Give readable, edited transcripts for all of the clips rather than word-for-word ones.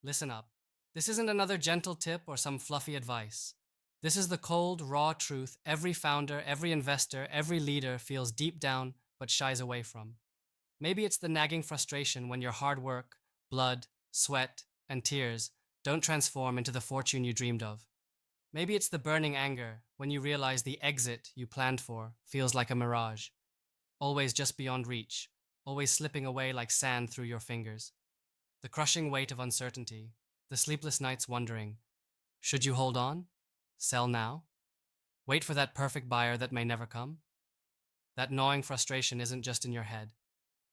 Listen up. This isn't another gentle tip or some fluffy advice. This is the cold, raw truth every founder, every investor, every leader feels deep down but shies away from. Maybe it's the nagging frustration when your hard work, blood, sweat, and tears don't transform into the fortune you dreamed of. Maybe it's the burning anger when you realize the exit you planned for feels like a mirage, always just beyond reach, always slipping away like sand through your fingers. The crushing weight of uncertainty, the sleepless nights wondering, should you hold on? Sell now? Wait for that perfect buyer that may never come? That gnawing frustration isn't just in your head.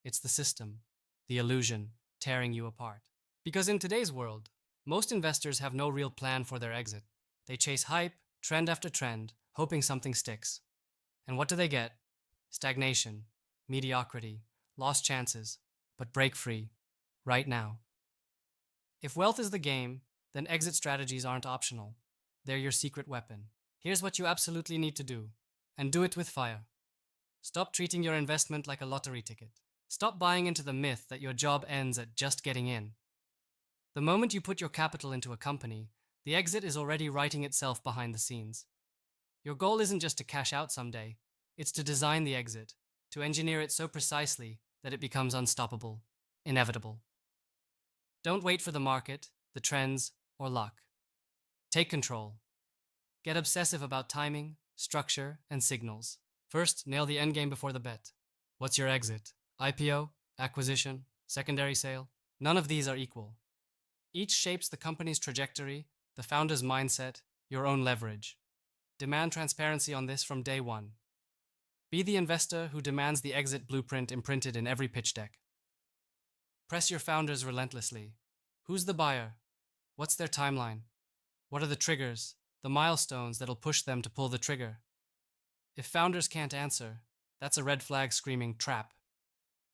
It's the system, the illusion, tearing you apart. Because in today's world, most investors have no real plan for their exit. They chase hype, trend after trend, hoping something sticks. And what do they get? Stagnation, mediocrity, lost chances, but break free, right now. If wealth is the game, then exit strategies aren't optional. They're your secret weapon. Here's what you absolutely need to do, and do it with fire. Stop treating your investment like a lottery ticket. Stop buying into the myth that your job ends at just getting in. The moment you put your capital into a company, the exit is already writing itself behind the scenes. Your goal isn't just to cash out someday, it's to design the exit, to engineer it so precisely that it becomes unstoppable, inevitable. Don't wait for the market, the trends, or luck. Take control. Get obsessive about timing, structure, and signals. First, nail the endgame before the bet. What's your exit? IPO? Acquisition? Secondary sale? None of these are equal. Each shapes the company's trajectory, the founder's mindset, your own leverage. Demand transparency on this from day one. Be the investor who demands the exit blueprint imprinted in every pitch deck. Press your founders relentlessly. Who's the buyer? What's their timeline? What are the triggers, the milestones that'll push them to pull the trigger? If founders can't answer, that's a red flag screaming trap.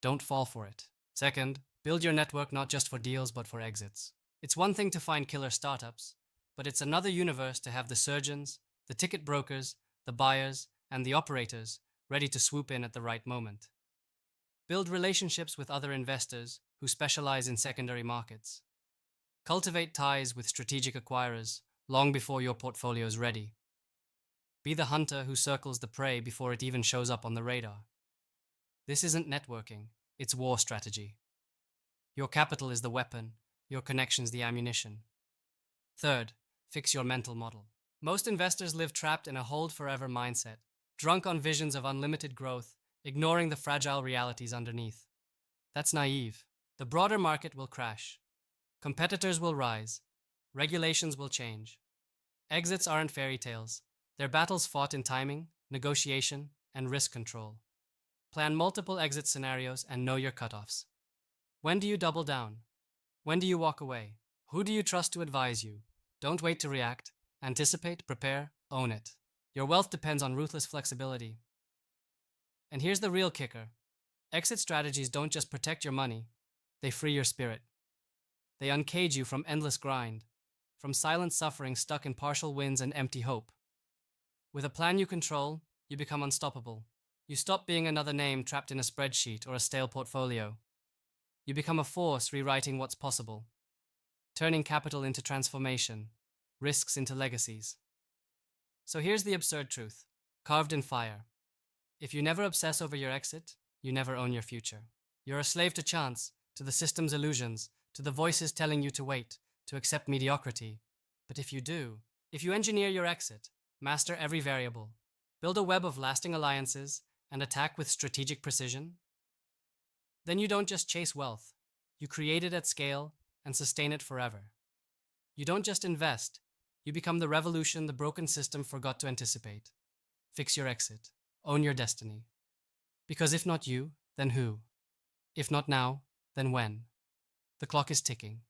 Don't fall for it. Second, build your network not just for deals but for exits. It's one thing to find killer startups, but it's another universe to have the surgeons, the ticket brokers, the buyers, and the operators ready to swoop in at the right moment. Build relationships with other investors who specialize in secondary markets. Cultivate ties with strategic acquirers long before your portfolio is ready. Be the hunter who circles the prey before it even shows up on the radar. This isn't networking, it's war strategy. Your capital is the weapon, your connections the ammunition. Third, fix your mental model. Most investors live trapped in a hold forever mindset, drunk on visions of unlimited growth, ignoring the fragile realities underneath. That's naive. The broader market will crash. Competitors will rise. Regulations will change. Exits aren't fairy tales. They're battles fought in timing, negotiation, and risk control. Plan multiple exit scenarios and know your cutoffs. When do you double down? When do you walk away? Who do you trust to advise you? Don't wait to react. Anticipate, prepare, own it. Your wealth depends on ruthless flexibility. And here's the real kicker. Exit strategies don't just protect your money, they free your spirit. They uncage you from endless grind, from silent suffering stuck in partial wins and empty hope. With a plan you control, you become unstoppable. You stop being another name trapped in a spreadsheet or a stale portfolio. You become a force rewriting what's possible, turning capital into transformation, risks into legacies. So here's the absurd truth, carved in fire. If you never obsess over your exit, you never own your future. You're a slave to chance, to the system's illusions, to the voices telling you to wait, to accept mediocrity. But if you do, if you engineer your exit, master every variable, build a web of lasting alliances, and attack with strategic precision, then you don't just chase wealth, you create it at scale and sustain it forever. You don't just invest, you become the revolution the broken system forgot to anticipate. Fix your exit, own your destiny. Because if not you, then who? If not now, then when? The clock is ticking.